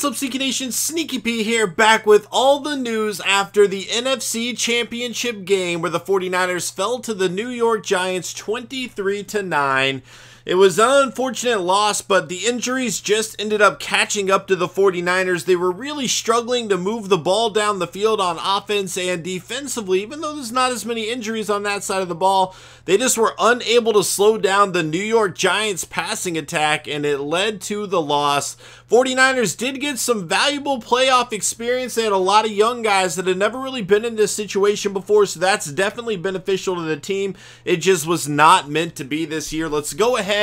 What's up, SnEaKyNation? SnEaKyP here, back with all the news after the NFC Championship game where the 49ers fell to the New York Giants 23-9. It was an unfortunate loss, but the injuries just ended up catching up to the 49ers. They were really struggling to move the ball down the field on offense and defensively. Even though there's not as many injuries on that side of the ball, they just were unable to slow down the New York Giants passing attack, and it led to the loss. 49ers did get some valuable playoff experience. They had a lot of young guys that had never really been in this situation before, so that's definitely beneficial to the team. It just was not meant to be this year. Let's go ahead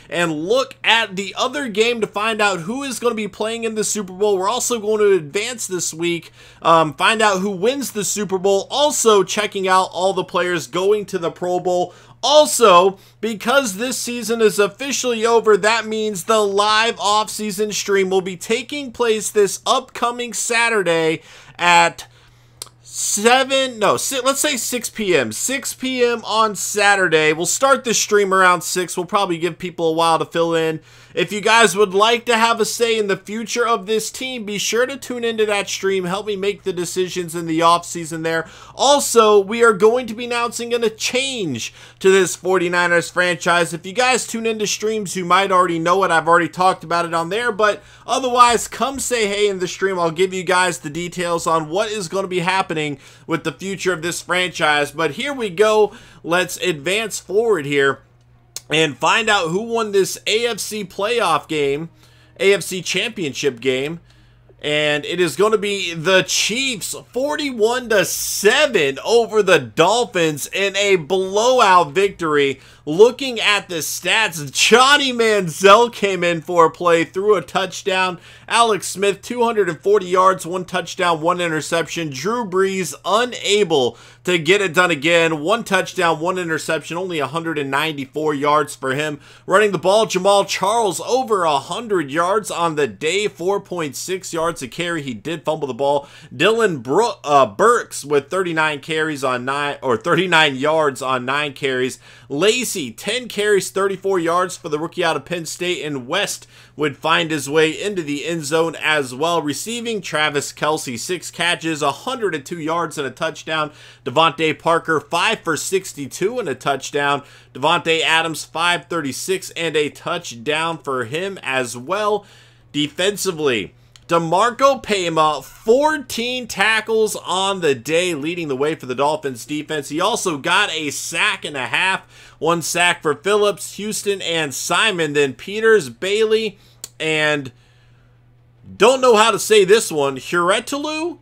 and look at the other game to find out who is going to be playing in the Super Bowl. We're also going to advance this week, find out who wins the Super Bowl, also checking out all the players going to the Pro Bowl. Also, because this season is officially over, that means the live off-season stream will be taking place this upcoming Saturday at 6 p.m. 6 p.m. on Saturday. We'll start the stream around 6. We'll probably give people a while to fill in. If you guys would like to have a say in the future of this team, be sure to tune into that stream. Help me make the decisions in the offseason there. Also, we are going to be announcing a change to this 49ers franchise. If you guys tune into streams, you might already know it. I've already talked about it on there, but otherwise, come say hey in the stream. I'll give you guys the details on what is going to be happening with the future of this franchise. But here we go. Let's advance forward here and find out who won this AFC playoff game, AFC Championship game. And it is going to be the Chiefs 41-7 over the Dolphins in a blowout victory. Looking at the stats, Johnny Manziel came in for a play, threw a touchdown. Alex Smith, 240 yards, 1 touchdown, 1 interception. Drew Brees, unable to get it done again. 1 touchdown, 1 interception, only 194 yards for him. Running the ball, Jamal Charles, over 100 yards on the day, 4.6 yards a carry. He did fumble the ball. Dylan Burks with 39 carries on 39 yards on 9 carries. Lacey, 10 carries, 34 yards for the rookie out of Penn State, and West would find his way into the end zone as well. Receiving, Travis Kelce, 6 catches, 102 yards and a touchdown. Devontae Parker, 5 for 62 and a touchdown. Devontae Adams, 536 and a touchdown for him as well. Defensively, DeMarco Pema, 14 tackles on the day, leading the way for the Dolphins defense. He also got a sack and a half. 1 sack for Phillips, Houston, and Simon. Then Peters, Bailey, and don't know how to say this one, Huretlu?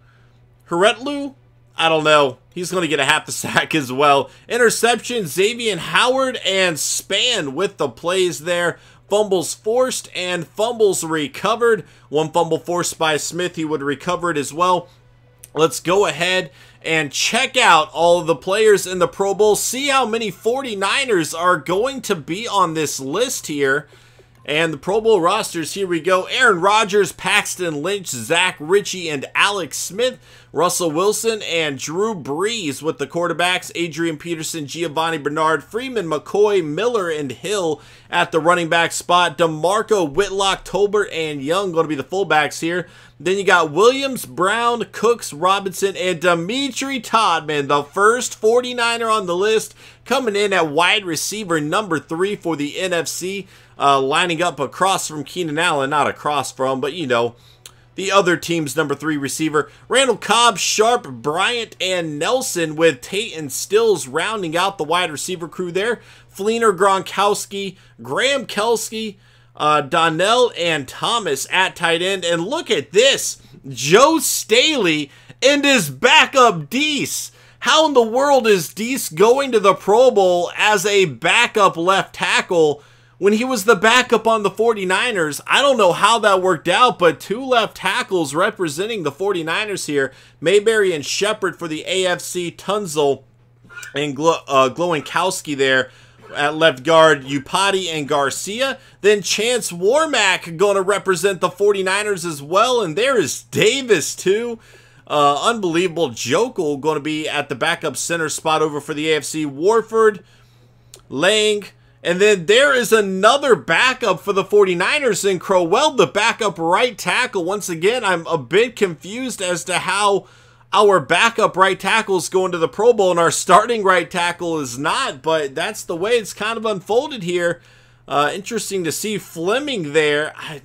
I don't know. He's going to get a half a sack as well. Interception, Xavier Howard and Span with the plays there. Fumbles forced and fumbles recovered. 1 fumble forced by Smith. He would recover it as well. Let's go ahead and check out all of the players in the Pro Bowl. See how many 49ers are going to be on this list here. And the Pro Bowl rosters, here we go. Aaron Rodgers, Paxton Lynch, Zach Ritchie, and Alex Smith. Russell Wilson and Drew Brees with the quarterbacks. Adrian Peterson, Giovanni Bernard, Freeman, McCoy, Miller, and Hill at the running back spot. DeMarco, Whitlock, Tolbert, and Young going to be the fullbacks here. Then you got Williams, Brown, Cooks, Robinson, and Dimitri Todman, the first 49er on the list, coming in at wide receiver number 3 for the NFC, lining up across from Keenan Allen, not across from, but you know, the other team's number 3 receiver. Randall Cobb, Sharp, Bryant, and Nelson, with Tate and Stills rounding out the wide receiver crew there. Fleener, Gronkowski, Graham Kelsey, Donnell, and Thomas at tight end. And look at this, Joe Staley and his backup Deese. How in the world is Deese going to the Pro Bowl as a backup left tackle when he was the backup on the 49ers? I don't know how that worked out, but 2 left tackles representing the 49ers here. Mayberry and Shepard for the AFC, Tunzel and Glowikowski there at left guard, Upati and Garcia. Then Chance Warmack going to represent the 49ers as well, and there is Davis too. Unbelievable. Jokel going to be at the backup center spot over for the AFC. Warford, Lang, And then there is another backup for the 49ers in Crowell, the backup right tackle. Once again, I'm a bit confused as to how our backup right tackle is going to the Pro Bowl and our starting right tackle is not, but that's the way it's kind of unfolded here. Interesting to see Fleming there. I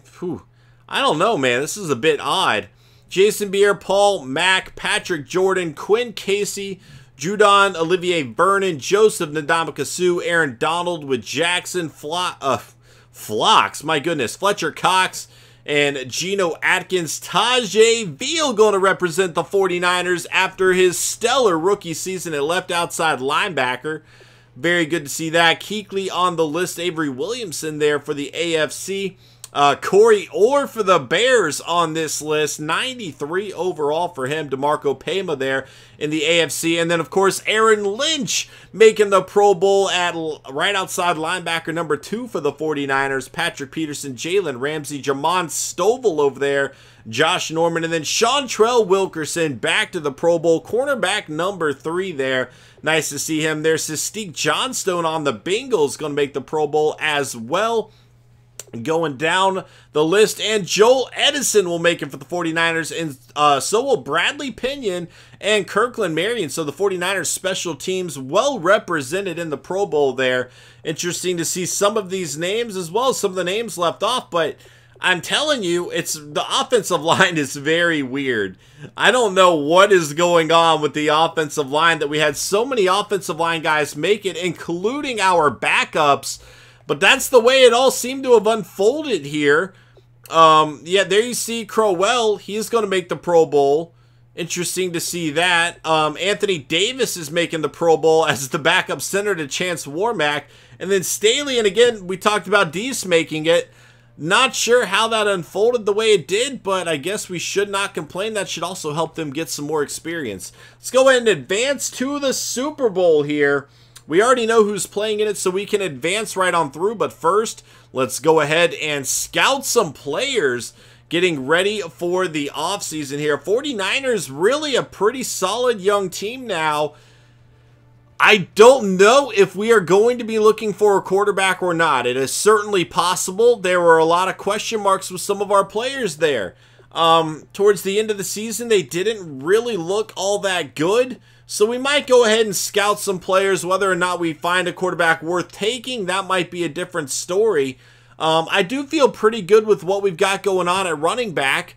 don't know, man. This is a bit odd. Jason Beer, Paul Mack, Patrick Jordan, Quinn Casey, Judon, Olivier Vernon, Joseph Ndamukong, Aaron Donald with Jackson, Phlox, my goodness, Fletcher Cox, and Geno Atkins. Tajay Veal going to represent the 49ers after his stellar rookie season at left outside linebacker. Very good to see that. Kuechly on the list. Avery Williamson there for the AFC. Corey Orr for the Bears on this list. 93 overall for him. DeMarco Pema there in the AFC. And then, of course, Aaron Lynch making the Pro Bowl at right outside linebacker number 2 for the 49ers. Patrick Peterson, Jalen Ramsey, Jamon Stovall over there. Josh Norman. And then Seantrell Wilkerson back to the Pro Bowl. Cornerback number 3 there. Nice to see him there. Sistique Johnstone on the Bengals going to make the Pro Bowl as well. Going down the list, and Joel Edison will make it for the 49ers, and so will Bradley Pinion and Kirkland Marion. So the 49ers special teams well represented in the Pro Bowl there. Interesting to see some of these names as well as some of the names left off, but I'm telling you, the offensive line is very weird. I don't know what is going on with the offensive line that we had so many offensive line guys make it, including our backups. But that's the way it all seemed to have unfolded here. Yeah, there you see Crowell. He's going to make the Pro Bowl. Interesting to see that. Anthony Davis is making the Pro Bowl as the backup center to Chance Warmack. And then Staley, and again, we talked about Deese making it. Not sure how that unfolded the way it did, but I guess we should not complain. That should also help them get some more experience. Let's go ahead and advance to the Super Bowl here. We already know who's playing in it, so we can advance right on through. But first, let's go ahead and scout some players getting ready for the offseason here. 49ers, really a pretty solid young team now. I don't know if we are going to be looking for a quarterback or not. It is certainly possible. There were a lot of question marks with some of our players there. Towards the end of the season, they didn't really look all that good. So we might go ahead and scout some players. Whether or not we find a quarterback worth taking, that might be a different story. I do feel pretty good with what we've got going on at running back.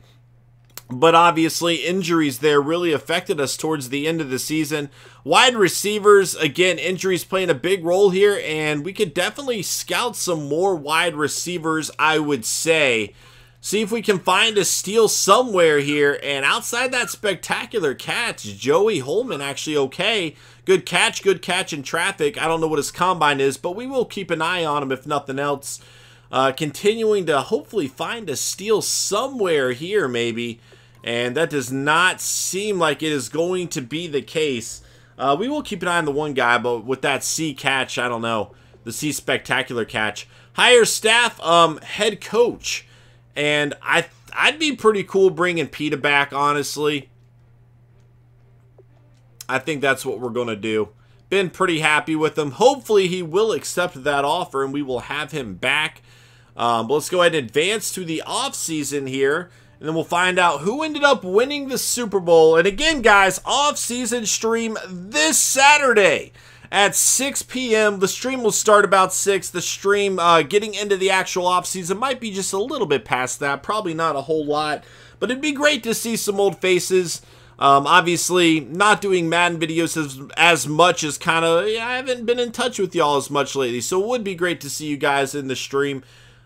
But obviously, injuries there really affected us towards the end of the season. Wide receivers, again, injuries playing a big role here. And we could definitely scout some more wide receivers, I would say. See if we can find a steal somewhere here. And outside that spectacular catch, Joey Holman actually okay. Good catch in traffic. I don't know what his combine is, but we will keep an eye on him if nothing else. Continuing to hopefully find a steal somewhere here maybe. And that does not seem like it is going to be the case. We will keep an eye on the one guy, but with that C catch, I don't know. The C spectacular catch. Hire staff, head coach. And I'd be pretty cool bringing Peta back, honestly. I think that's what we're going to do. Been pretty happy with him. Hopefully he will accept that offer and we will have him back. But let's go ahead and advance to the offseason here. And then we'll find out who ended up winning the Super Bowl. And again, guys, off-season stream this Saturday at 6 p.m. The stream will start about 6. The stream getting into the actual off-season might be just a little bit past that. Probably not a whole lot. But it'd be great to see some old faces. Obviously, not doing Madden videos as much as kind of... Yeah, I haven't been in touch with y'all as much lately. So it would be great to see you guys in the stream.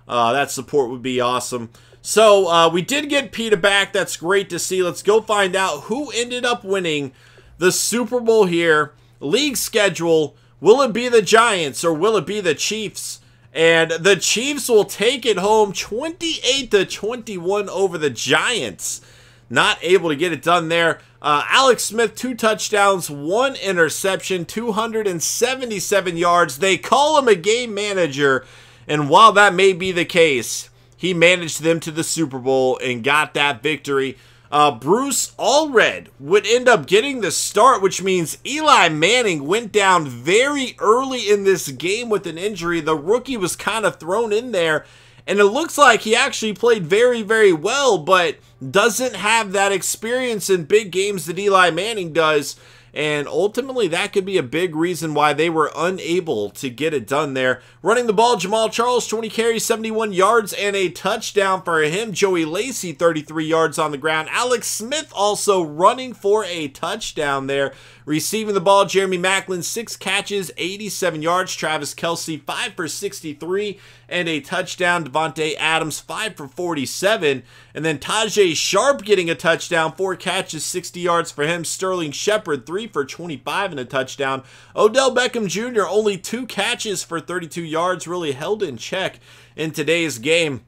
That support would be awesome. So, we did get Peta back. That's great to see. Let's go find out who ended up winning the Super Bowl here. League schedule. Will it be the Giants or will it be the Chiefs? And the Chiefs will take it home 28-21 over the Giants. Not able to get it done there. Alex Smith, 2 touchdowns, 1 interception, 277 yards. They call him a game manager. And while that may be the case, he managed them to the Super Bowl and got that victory. Bruce Allred would end up getting the start, which means Eli Manning went down very early in this game with an injury. The rookie was kind of thrown in there, and it looks like he actually played very, very well, but doesn't have that experience in big games that Eli Manning does. And ultimately, that could be a big reason why they were unable to get it done there. Running the ball, Jamal Charles, 20 carries, 71 yards, and a touchdown for him. Joey Lacey, 33 yards on the ground. Alex Smith also running for a touchdown there. Receiving the ball, Jeremy Maclin, 6 catches, 87 yards. Travis Kelce, 5 for 63, and a touchdown. Devontae Adams, 5 for 47. And then Tajay Sharp getting a touchdown, 4 catches, 60 yards for him. Sterling Shepard, 3 for 25 and a touchdown. Odell Beckham Jr., only 2 catches for 32 yards, really held in check in today's game.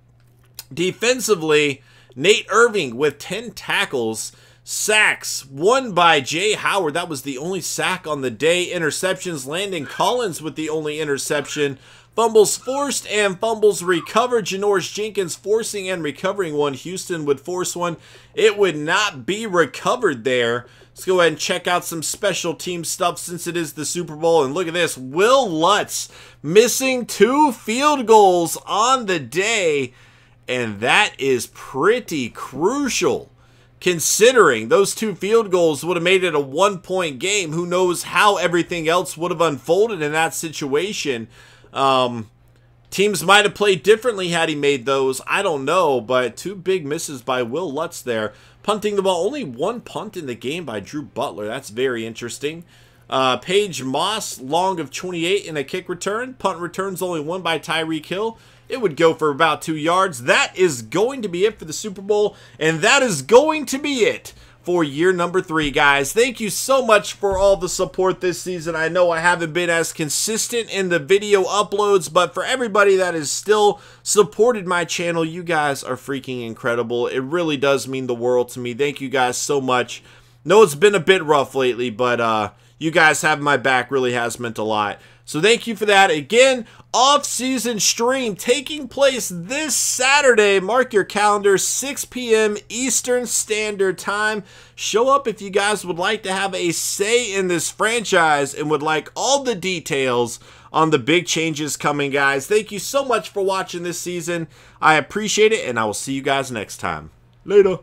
Defensively, Nate Irving with 10 tackles. Sacks, 1 by Jay Howard. That was the only sack on the day. Interceptions, Landon Collins with the only interception. Fumbles forced and fumbles recovered. Janoris Jenkins forcing and recovering one. Houston would force one. It would not be recovered there. Let's go ahead and check out some special team stuff since it is the Super Bowl. And look at this. Will Lutz missing 2 field goals on the day. And that is pretty crucial, considering those 2 field goals would have made it a 1-point game. Who knows how everything else would have unfolded in that situation. Teams might have played differently had he made those. I don't know, but 2 big misses by Will Lutz there. Punting the ball, only 1 punt in the game by Drew Butler. That's very interesting. Paige Moss, long of 28 in a kick return. Punt returns, only 1 by Tyreek Hill. It would go for about 2 yards. That is going to be it for the Super Bowl, and that is going to be it for year number 3, guys. Thank you so much for all the support this season. I know I haven't been as consistent in the video uploads, but for everybody that has still supported my channel, you guys are freaking incredible. It really does mean the world to me. Thank you guys so much. Know it's been a bit rough lately, but you guys having my back really has meant a lot. So thank you for that. Again, off-season stream taking place this Saturday. Mark your calendar, 6 p.m. Eastern Standard Time. Show up if you guys would like to have a say in this franchise and would like all the details on the big changes coming, guys. Thank you so much for watching this season. I appreciate it, and I will see you guys next time. Later.